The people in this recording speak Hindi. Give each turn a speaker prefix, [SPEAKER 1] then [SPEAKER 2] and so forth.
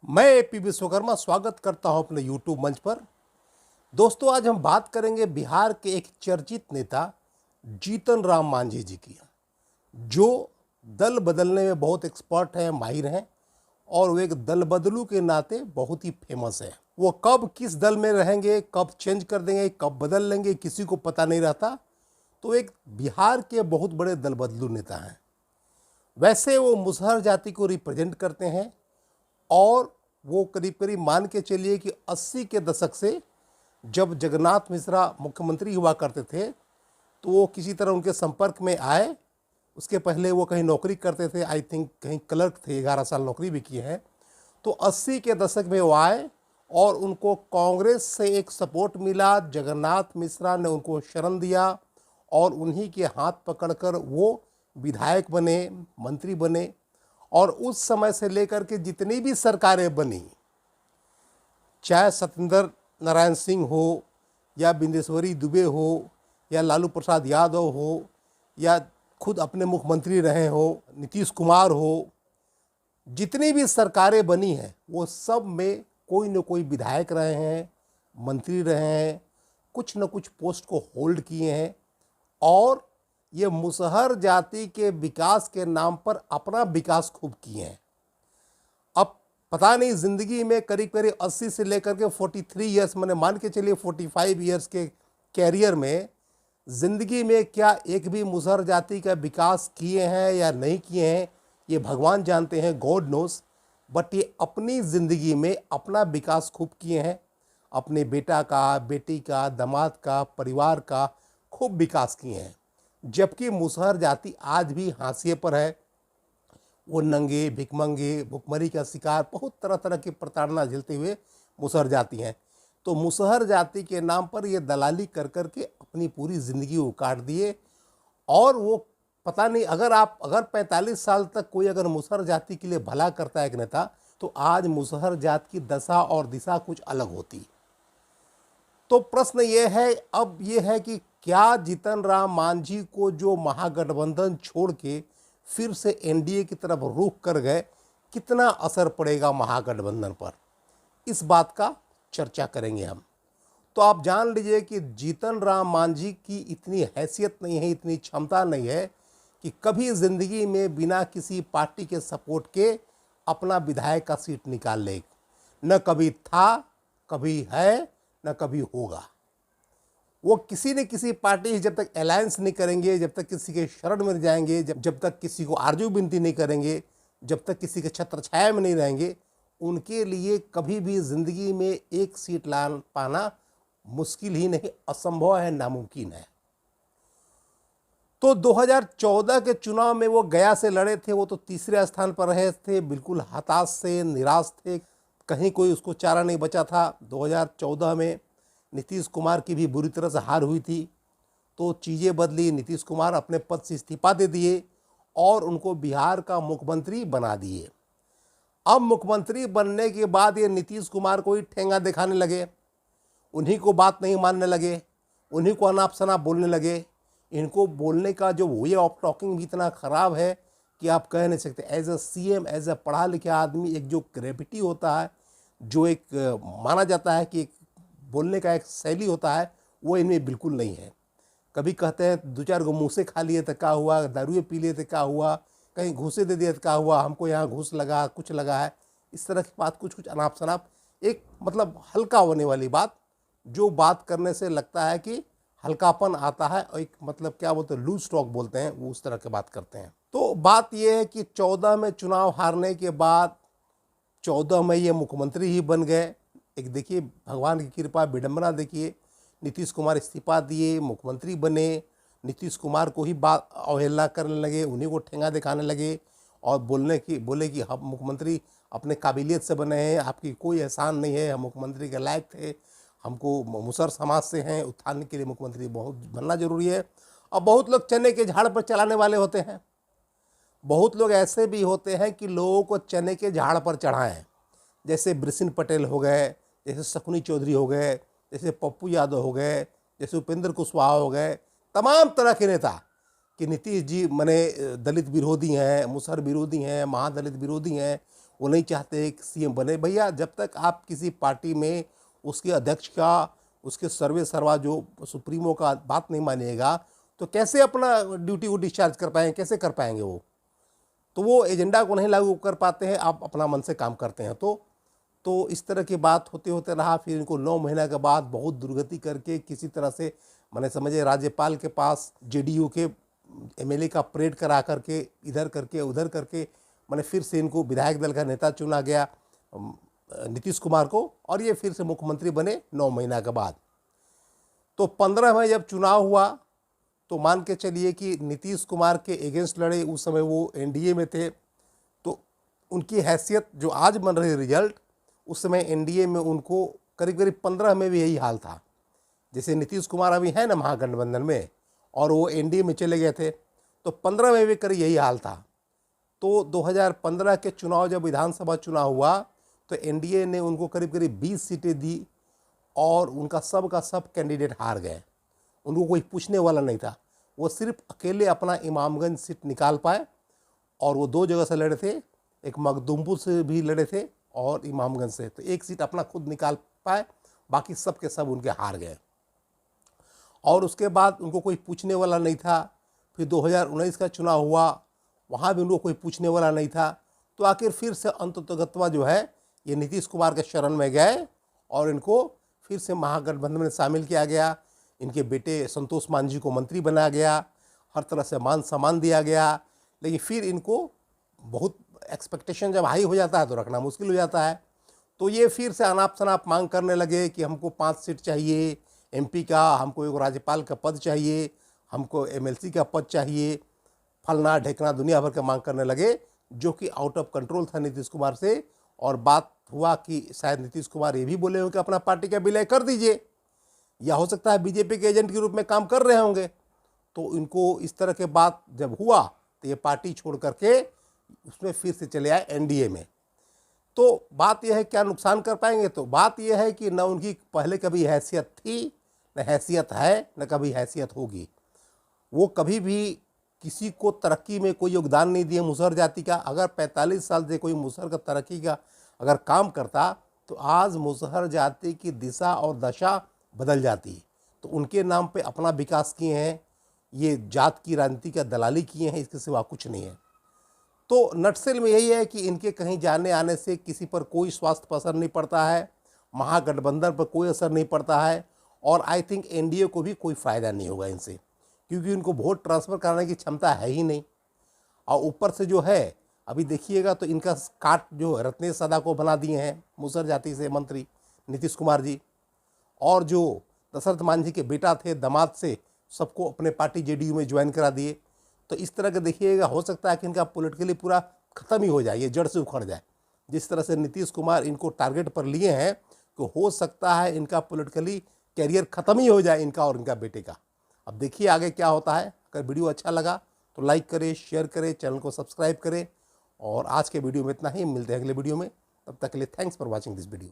[SPEAKER 1] मैं एपी विश्वकर्मा स्वागत करता हूं अपने यूट्यूब मंच पर। दोस्तों, आज हम बात करेंगे बिहार के एक चर्चित नेता जीतन राम मांझी जी की, जो दल बदलने में बहुत एक्सपर्ट हैं, माहिर हैं और वो एक दल बदलू के नाते बहुत ही फेमस है। वो कब किस दल में रहेंगे, कब चेंज कर देंगे, कब बदल लेंगे, किसी को पता नहीं रहता। तो एक बिहार के बहुत बड़े दल बदलू नेता हैं। वैसे वो मुसहर जाति को रिप्रेजेंट करते हैं और वो करीब करीब मान के चलिए कि 80 के दशक से जब जगन्नाथ मिश्रा मुख्यमंत्री हुआ करते थे तो वो किसी तरह उनके संपर्क में आए। उसके पहले वो कहीं नौकरी करते थे, आई थिंक कहीं क्लर्क थे, 11 साल नौकरी भी किए हैं। तो 80 के दशक में वो आए और उनको कांग्रेस से एक सपोर्ट मिला। जगन्नाथ मिश्रा ने उनको शरण दिया और उन्हीं के हाथ पकड़कर वो विधायक बने, मंत्री बने। और उस समय से लेकर के जितनी भी सरकारें बनी, चाहे सत्येंद्र नारायण सिंह हो या बिंदेश्वरी दुबे हो या लालू प्रसाद यादव हो या खुद अपने मुख्यमंत्री रहे हो नीतीश कुमार हो, जितनी भी सरकारें बनी हैं वो सब में कोई न कोई विधायक रहे हैं, मंत्री रहे हैं, कुछ न कुछ पोस्ट को होल्ड किए हैं और ये मुसहर जाति के विकास के नाम पर अपना विकास खूब किए हैं। अब पता नहीं ज़िंदगी में करीब करीब 80 से लेकर के 43 ईयर्स, मैंने मान के चलिए 45 ईयर्स के कैरियर में ज़िंदगी में क्या एक भी मुसहर जाति का विकास किए हैं या नहीं किए हैं, ये भगवान जानते हैं, गॉड नोस। बट ये अपनी ज़िंदगी में अपना विकास खूब किए हैं। अपने बेटा का, बेटी का, दामाद का, परिवार का खूब विकास किए हैं। जबकि मुसहर जाति आज भी हाशिए पर है। वो नंगे, भिखमंगे, भुखमरी का शिकार, बहुत तरह तरह की प्रताड़ना झेलते हुए मुसहर जाति हैं। तो मुसहर जाति के नाम पर ये दलाली कर कर के अपनी पूरी ज़िंदगी को काट दिए। और वो पता नहीं, अगर 45 साल तक कोई अगर मुसहर जाति के लिए भला करता है एक नेता, तो आज मुसहर जाति की दशा और दिशा कुछ अलग होती। तो प्रश्न ये है, अब ये है कि क्या जीतन राम मांझी को जो महागठबंधन छोड़ के फिर से एनडीए की तरफ रुख कर गए, कितना असर पड़ेगा महागठबंधन पर, इस बात का चर्चा करेंगे हम। तो आप जान लीजिए कि जीतन राम मांझी की इतनी हैसियत नहीं है, इतनी क्षमता नहीं है कि कभी ज़िंदगी में बिना किसी पार्टी के सपोर्ट के अपना विधायक का सीट निकाल ले। न कभी था, कभी है, न कभी होगा। वो किसी न किसी पार्टी से जब तक अलायंस नहीं करेंगे, जब तक किसी के शरण में जाएंगे, जब तक किसी को आरजू विनती नहीं करेंगे, जब तक किसी के छत्र छाया में नहीं रहेंगे, उनके लिए कभी भी ज़िंदगी में एक सीट ला पाना मुश्किल ही नहीं, असंभव है, नामुमकिन है। तो 2014 के चुनाव में वो गया से लड़े थे। वो तो तीसरे स्थान पर रहे थे, बिल्कुल हताश से, निराश थे, कहीं कोई उसको चारा नहीं बचा था। 2014 में नीतीश कुमार की भी बुरी तरह से हार हुई थी। तो चीज़ें बदली, नीतीश कुमार अपने पद से इस्तीफा दे दिए और उनको बिहार का मुख्यमंत्री बना दिए। अब मुख्यमंत्री बनने के बाद ये नीतीश कुमार को ही ठेंगा दिखाने लगे, उन्हीं को बात नहीं मानने लगे, उन्हीं को अनाप शनाप बोलने लगे। इनको बोलने का जो वे ऑफ टॉकिंग भी इतना ख़राब है कि आप कह नहीं सकते। As a CM, as a पढ़ा लिखा आदमी, एक जो ग्रेविटी होता है, जो एक माना जाता है कि एक बोलने का एक शैली होता है, वो इनमें बिल्कुल नहीं है। कभी कहते हैं 2-4 गो मुँह से खा लिए तो क्या हुआ, दारुए पी लिए तो क्या हुआ, कहीं घूसे दे दिए तो क्या हुआ, हमको यहाँ घूस लगा, कुछ लगा है, इस तरह की बात, कुछ कुछ अनाप शनाप, एक मतलब हल्का होने वाली बात, जो बात करने से लगता है कि हल्कापन आता है और एक मतलब क्या बोलते हैं, लूज टॉक बोलते हैं, वो उस तरह की बात करते हैं। तो बात यह है कि 14 में चुनाव हारने के बाद 14 में ये मुख्यमंत्री ही बन गए। एक देखिए भगवान की कृपा, विडंबना देखिए, नीतीश कुमार इस्तीफा दिए, मुख्यमंत्री बने, नीतीश कुमार को ही बात अवहेलना करने लगे, उन्हीं को ठेंगा दिखाने लगे और बोले कि हम मुख्यमंत्री अपने काबिलियत से बने हैं, आपकी कोई एहसान नहीं है, हम मुख्यमंत्री के लायक थे, हमको मुसहर समाज से हैं, उत्थान के लिए मुख्यमंत्री बहुत बनना जरूरी है। और बहुत लोग चने के झाड़ पर चलाने वाले होते हैं। बहुत लोग ऐसे भी होते हैं कि लोगों को चने के झाड़ पर चढ़ाएं, जैसे बृषिन पटेल हो गए, जैसे शकुनी चौधरी हो गए, जैसे पप्पू यादव हो गए, जैसे उपेंद्र कुशवाहा हो गए, तमाम तरह के नेता कि नीतीश जी मने दलित विरोधी हैं, मुसहर विरोधी हैं, महादलित विरोधी हैं, वो नहीं चाहते कि सीएम बने। भैया जब तक आप किसी पार्टी में उसके अध्यक्ष का, उसके सर्वे सर्वा जो सुप्रीमो का बात नहीं मानिएगा तो कैसे अपना ड्यूटी को डिस्चार्ज कर पाएंगे, कैसे कर पाएंगे वो? तो वो एजेंडा को नहीं लागू कर पाते हैं, आप अपना मन से काम करते हैं। तो इस तरह की बात होते होते रहा। फिर इनको 9 महीना के बाद बहुत दुर्गति करके किसी तरह से मैंने समझे राज्यपाल के पास जेडीयू के एमएलए का परेड करा करके इधर करके उधर करके मैंने फिर से इनको विधायक दल का नेता चुना गया नीतीश कुमार को, और ये फिर से मुख्यमंत्री बने 9 महीना के बाद। तो 15 में जब चुनाव हुआ तो मान के चलिए कि नीतीश कुमार के अगेंस्ट लड़े। उस समय वो एनडीए में थे, तो उनकी हैसियत जो आज बन रही रिजल्ट, उस समय एनडीए में उनको करीब करीब 15 में भी यही हाल था। जैसे नीतीश कुमार अभी है ना महागठबंधन में और वो एनडीए में चले गए थे, तो 15 में भी करीब यही हाल था। तो 2015 के चुनाव जब विधानसभा चुनाव हुआ तो एनडीए ने उनको करीब करीब 20 सीटें दी और उनका सब का सब कैंडिडेट हार गए। उनको कोई पूछने वाला नहीं था। वो सिर्फ अकेले अपना इमामगंज सीट निकाल पाए, और वो 2 जगह से लड़े थे, एक मखदूमपुर से भी लड़े थे और इमामगंज से। तो एक सीट अपना खुद निकाल पाए, बाकी सब के सब उनके हार गए। और उसके बाद उनको कोई पूछने वाला नहीं था। फिर 2019 का चुनाव हुआ, वहाँ भी उनको कोई पूछने वाला नहीं था। तो आखिर फिर से अंततोगत्वा जो है ये नीतीश कुमार के शरण में गए और इनको फिर से महागठबंधन में शामिल किया गया। इनके बेटे संतोष मांझी को मंत्री बनाया गया, हर तरह से मान सम्मान दिया गया। लेकिन फिर इनको बहुत एक्सपेक्टेशन जब हाई हो जाता है तो रखना मुश्किल हो जाता है। तो ये फिर से अनाप शनाप मांग करने लगे कि हमको 5 सीट चाहिए एमपी का, हमको एक राज्यपाल का पद चाहिए, हमको एमएलसी का पद चाहिए, फलना ढेकना दुनिया भर के मांग करने लगे, जो कि आउट ऑफ कंट्रोल था नीतीश कुमार से। और बात हुआ कि शायद नीतीश कुमार ये भी बोले होंगे कि अपना पार्टी का विलय कर दीजिए, या हो सकता है बीजेपी के एजेंट के रूप में काम कर रहे होंगे। तो इनको इस तरह के बात जब हुआ तो ये पार्टी छोड़ करके उसमें फिर से चले आए एनडीए में। तो बात यह है क्या नुकसान कर पाएंगे? तो बात यह है कि न उनकी पहले कभी हैसियत थी, न हैसियत है, न कभी हैसियत होगी। वो कभी भी किसी को तरक्की में कोई योगदान नहीं दिए मुसहर जाति का। अगर 45 साल से कोई मुसहर का तरक्की का अगर काम करता तो आज मुसहर जाति की दिशा और दशा बदल जाती। तो उनके नाम पे अपना विकास किए हैं, ये जात की राजनीति का दलाली किए हैं, इसके सिवा कुछ नहीं है। तो नटसेल में यही है कि इनके कहीं जाने आने से किसी पर कोई स्वास्थ्य पर असर नहीं पड़ता है, महागठबंधन पर कोई असर नहीं पड़ता है, और आई थिंक एनडीए को भी कोई फ़ायदा नहीं होगा इनसे, क्योंकि इनको वोट ट्रांसफ़र कराने की क्षमता है ही नहीं। और ऊपर से जो है अभी देखिएगा तो इनका काट जो रत्नेश सदा को बना दिए हैं मुसहर जाति से मंत्री नीतीश कुमार जी, और जो दशरथ मांझी के बेटा थे दामाद से सबको अपने पार्टी जेडीयू में ज्वाइन करा दिए। तो इस तरह का देखिएगा, हो सकता है कि इनका पॉलिटिकली पूरा ख़त्म ही हो जाए, ये जड़ से उखड़ जाए। जिस तरह से नीतीश कुमार इनको टारगेट पर लिए हैं कि हो सकता है इनका पॉलिटिकली कैरियर ख़त्म ही हो जाए, इनका और इनका बेटे का। अब देखिए आगे क्या होता है। अगर वीडियो अच्छा लगा तो लाइक करें, शेयर करें, चैनल को सब्सक्राइब करें। और आज के वीडियो में इतना ही, मिलते हैं अगले वीडियो में। तब तक के लिए thanks for watching this video.